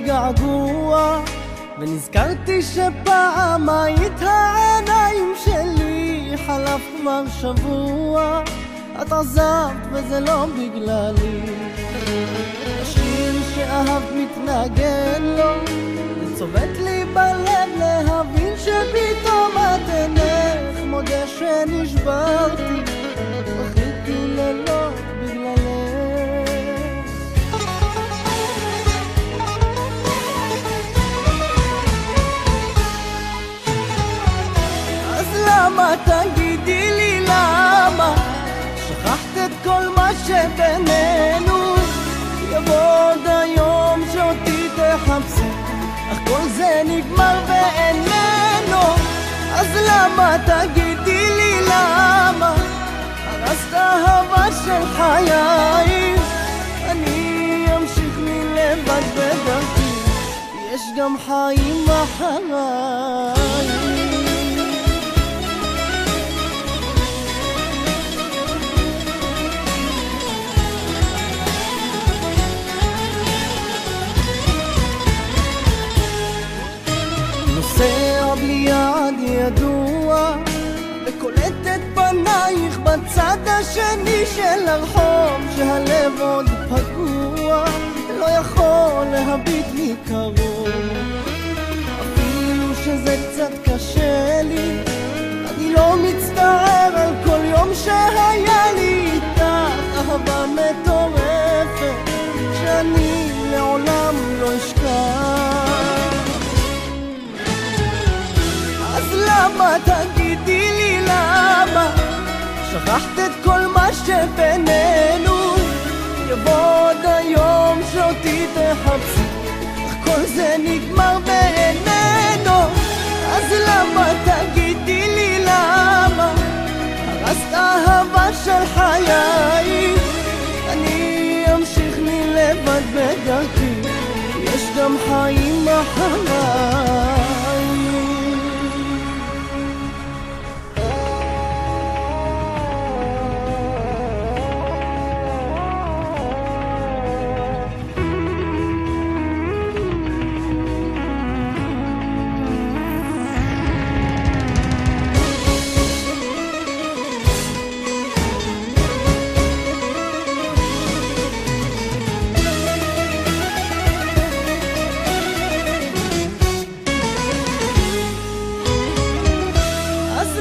געגוע, ונזכרתי שפעם היית העיניים שלי. חלף כבר שבוע, את עזבת וזה לא בגללי. השיר שאהבת מתנגן לו, וצובט לי בלב להבין שפתאום את אינך. מודה שנשברתי, בכיתי לילות בגללך. אז למה תגידי לי למה שכחת את כל מה שבינינו? יבוא עוד היום שאותי תחפשי, אך כל זה נגמר ואיננו. אז למה תגידי לי למה הרסת אהבה של חיי? אני אמשיך לי לבד בדרכי, יש גם חיים אחריי. נוסע בלי יעד ידוע, וקולט את פנייך בצד השני של הרחוב, שהלב עוד פגוע, לא יכול להביט מקרוב. אפילו שזה קצת קשה לי, אני לא מצטער על כל יום שהיה לי איתך. אהבה מטורפת שאני לעולם לא אשכח. אז למה תגידי לי למה שכחת את כל מה שבינינו? יבוא עוד היום שאותי תחפשי, אך כל זה נגמר בעינינו. אז למה תגידי לי למה הרסת אהבה של חיי? אני אמשיך לי לבד בדרכי, יש גם חיים אחריי.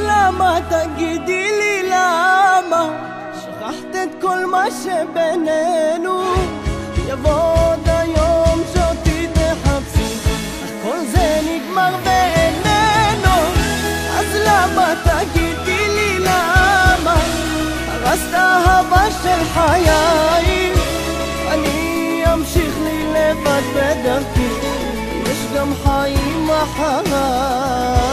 למה תגידי לי למה שכחת את כל מה שבינינו? יבוא עוד היום שאותי תחפשי, אך כל זה נגמר בעינינו. אז למה תגידי לי למה הרסת אהבה של חיי? אני אמשיך לי לבד בדרכי, יש גם חיים אחריי.